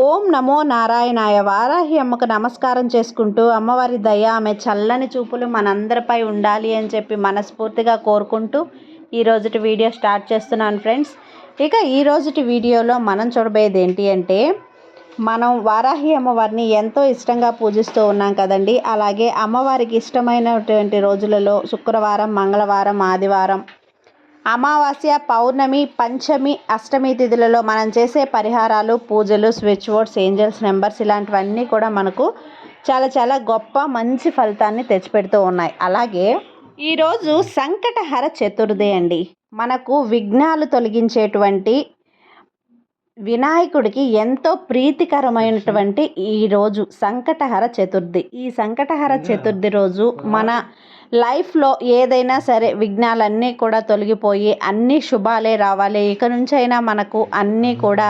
ఓం నమో నారాయణాయ. వారాహి అమ్మకు నమస్కారం చేసుకుంటూ అమ్మవారి దయ, ఆమె చల్లని చూపులు మనందరిపై ఉండాలి అని చెప్పి మనస్ఫూర్తిగా కోరుకుంటూ ఈరోజుటి వీడియో స్టార్ట్ చేస్తున్నాను ఫ్రెండ్స్. ఇక ఈరోజుటి వీడియోలో మనం చూడబోయేది ఏంటి అంటే, మనం వారాహి అమ్మవారిని ఎంతో ఇష్టంగా పూజిస్తూ ఉన్నాం కదండి. అలాగే అమ్మవారికి ఇష్టమైనటువంటి రోజులలో శుక్రవారం, మంగళవారం, ఆదివారం, అమావాస్య, పౌర్ణమి, పంచమి, అష్టమి తిథులలో మనం చేసే పరిహారాలు, పూజలు, స్విచ్ బోర్డ్స్, ఏంజల్స్ నెంబర్స్ ఇలాంటివన్నీ కూడా మనకు చాలా చాలా గొప్ప మంచి ఫలితాన్ని తెచ్చిపెడుతూ ఉన్నాయి. అలాగే ఈరోజు సంకటహర చతుర్థి అండి. మనకు విఘ్నాలు తొలగించేటువంటి వినాయకుడికి ఎంతో ప్రీతికరమైనటువంటి ఈరోజు సంకటహర చతుర్థి. ఈ సంకటహర చతుర్థి రోజు మన లైఫ్లో ఏదైనా సరే విఘ్నాలన్నీ కూడా తొలగిపోయి అన్ని శుభాలే రావాలి. ఇక నుంచైనా మనకు అన్నీ కూడా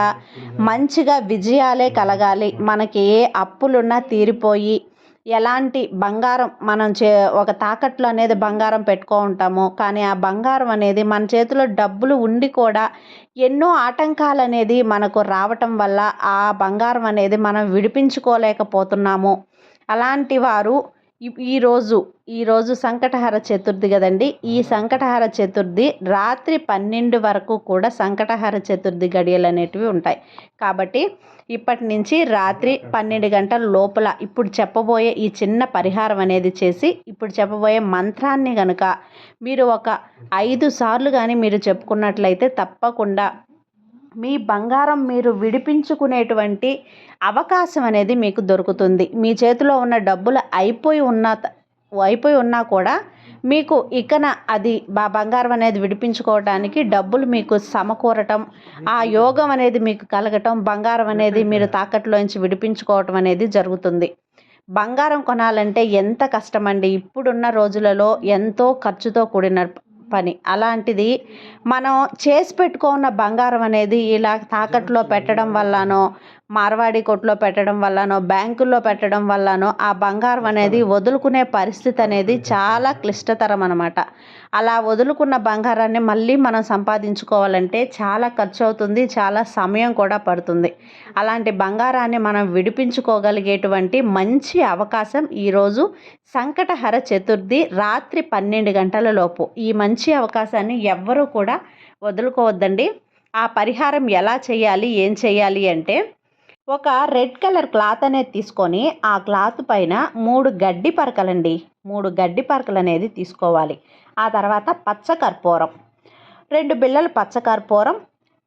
మంచిగా విజయాలే కలగాలి. మనకి ఏ అప్పులున్నా తీరిపోయి, ఎలాంటి బంగారం మనం ఒక తాకట్లో అనేది బంగారం పెట్టుకో ఉంటాము, కానీ ఆ బంగారం అనేది మన చేతిలో డబ్బులు ఉండి కూడా ఎన్నో ఆటంకాలు అనేది మనకు రావటం వల్ల ఆ బంగారం అనేది మనం విడిపించుకోలేకపోతున్నాము. అలాంటి వారు ఈరోజు సంకటహర చతుర్థి కదండి. ఈ సంకటహర చతుర్థి రాత్రి 12 వరకు కూడా సంకటహర చతుర్థి గడియలు అనేటివి ఉంటాయి. కాబట్టి ఇప్పటి నుంచి రాత్రి 12 గంటల లోపల ఇప్పుడు చెప్పబోయే ఈ చిన్న పరిహారం అనేది చేసి, ఇప్పుడు చెప్పబోయే మంత్రాన్ని కనుక మీరు ఒక 5 సార్లు కానీ మీరు చెప్పుకున్నట్లయితే తప్పకుండా మీ బంగారం మీరు విడిపించుకునేటువంటి అవకాశం అనేది మీకు దొరుకుతుంది. మీ చేతిలో ఉన్న డబ్బులు అయిపోయి ఉన్నా కూడా మీకు ఇకన అది బంగారం అనేది విడిపించుకోవడానికి డబ్బులు మీకు సమకూరటం, ఆ యోగం అనేది మీకు కలగటం, బంగారం అనేది మీరు తాకట్లోంచి విడిపించుకోవటం అనేది జరుగుతుంది. బంగారం కొనాలంటే ఎంత కష్టమండి. ఇప్పుడున్న రోజులలో ఎంతో ఖర్చుతో కూడిన పని. అలాంటిది మనం చేసి పెట్టుకున్న బంగారం అనేది ఇలా తాకట్లో పెట్టడం వల్లనో, మార్వాడి కొట్లో పెట్టడం వల్లనో, బ్యాంకుల్లో పెట్టడం వల్లనో ఆ బంగారం అనేది వదులుకునే పరిస్థితి అనేది చాలా క్లిష్టతరం అన్నమాట. అలా వదులుకున్న బంగారాన్ని మళ్ళీ మనం సంపాదించుకోవాలంటే చాలా ఖర్చు అవుతుంది, చాలా సమయం కూడా పడుతుంది. అలాంటి బంగారాన్ని మనం విడిపించుకోగలిగేటువంటి మంచి అవకాశం ఈరోజు సంకటహర చతుర్థి రాత్రి 12 గంటల లోపు. ఈ మంచి అవకాశాన్ని ఎవ్వరూ కూడా వదులుకోవద్దండి. ఆ పరిహారం ఎలా చేయాలి, ఏం చేయాలి అంటే, ఒక రెడ్ కలర్ క్లాత్ అనేది తీసుకొని ఆ క్లాత్ పైన 3 గడ్డి పరకలండి, 3 గడ్డి పరకలు అనేది తీసుకోవాలి. ఆ తర్వాత పచ్చకర్పూరం, 2 బిళ్ళలు పచ్చకర్పూరం,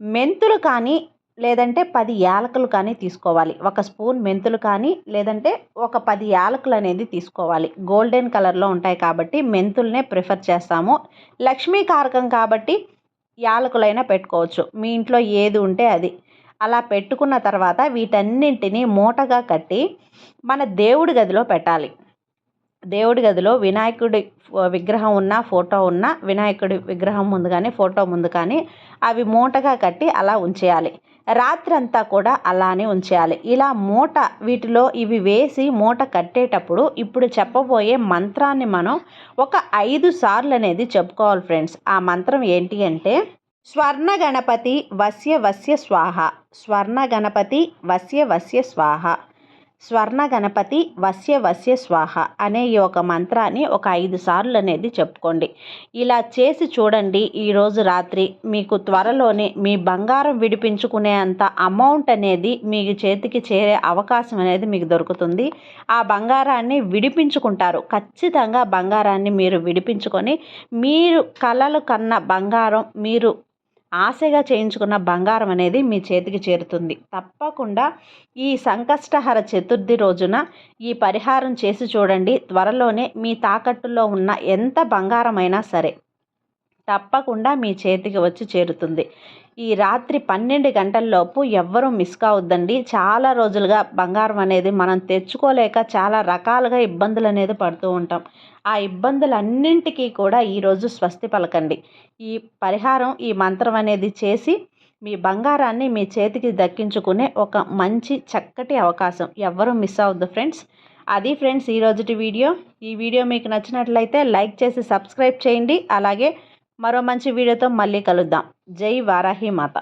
మెంతులు కానీ లేదంటే 10 యాలకులు కానీ తీసుకోవాలి. 1 స్పూన్ మెంతులు కానీ లేదంటే ఒక 10 యాలకులు అనేది తీసుకోవాలి. గోల్డెన్ కలర్లో ఉంటాయి కాబట్టి మెంతులనే ప్రిఫర్ చేస్తాము. లక్ష్మీ కారకం కాబట్టి యాలకులైనా పెట్టుకోవచ్చు, మీ ఇంట్లో ఏది ఉంటే అది. అలా పెట్టుకున్న తర్వాత వీటన్నింటినీ మూటగా కట్టి మన దేవుడి గదిలో పెట్టాలి. దేవుడి గదిలో వినాయకుడి విగ్రహం ఉన్న, ఫోటో ఉన్న, వినాయకుడి విగ్రహం ముందు కానీ ఫోటో ముందు కానీ అవి మూటగా కట్టి అలా ఉంచేయాలి. రాత్రంతా కూడా అలానే ఉంచేయాలి. ఇలా వీటిలో ఇవి వేసి మూట కట్టేటప్పుడు ఇప్పుడు చెప్పబోయే మంత్రాన్ని మనం ఒక 5 సార్లు అనేది చెప్పుకోవాలి ఫ్రెండ్స్. ఆ మంత్రం ఏంటి అంటే, స్వర్ణ గణపతి వస్య వస్య స్వాహ, స్వర్ణ గణపతి వస్య వస్య స్వాహ, స్వర్ణ గణపతి వస్య వస్య స్వాహ అనే ఈ ఒక మంత్రాన్ని ఒక 5 సార్లు అనేది చెప్పుకోండి. ఇలా చేసి చూడండి. ఈరోజు రాత్రి మీకు త్వరలోనే మీ బంగారం విడిపించుకునే అంత అమౌంట్ అనేది మీ చేతికి చేరే అవకాశం అనేది మీకు దొరుకుతుంది. ఆ బంగారాన్ని విడిపించుకుంటారు. ఖచ్చితంగా బంగారాన్ని మీరు విడిపించుకొని మీరు కలలు కన్న బంగారం, మీరు ఆశగా చేయించుకున్న బంగారం అనేది మీ చేతికి చేరుతుంది. తప్పకుండా ఈ సంకష్టహర చతుర్థి రోజున ఈ పరిహారం చేసి చూడండి. త్వరలోనే మీ తాకట్టులో ఉన్న ఎంత బంగారమైనా సరే తప్పకుండా మీ చేతికి వచ్చి చేరుతుంది. ఈ రాత్రి 12 గంటల్లోపు ఎవ్వరూ మిస్ కావద్దండి. చాలా రోజులుగా బంగారం అనేది మనం తెచ్చుకోలేక చాలా రకాలుగా ఇబ్బందులు అనేది పడుతూ ఉంటాం. ఆ ఇబ్బందులన్నింటికీ కూడా ఈరోజు స్వస్తి పలకండి. ఈ పరిహారం, ఈ మంత్రం అనేది చేసి మీ బంగారాన్ని మీ చేతికి దక్కించుకునే ఒక మంచి చక్కటి అవకాశం. ఎవ్వరూ మిస్ అవ్వద్దు ఫ్రెండ్స్. అది ఫ్రెండ్స్ ఈరోజుటి వీడియో. ఈ వీడియో మీకు నచ్చినట్లయితే లైక్ చేసి సబ్స్క్రైబ్ చేయండి. అలాగే మరో మంచి వీడియోతో మళ్ళీ కలుద్దాం. జై వారాహి మాత.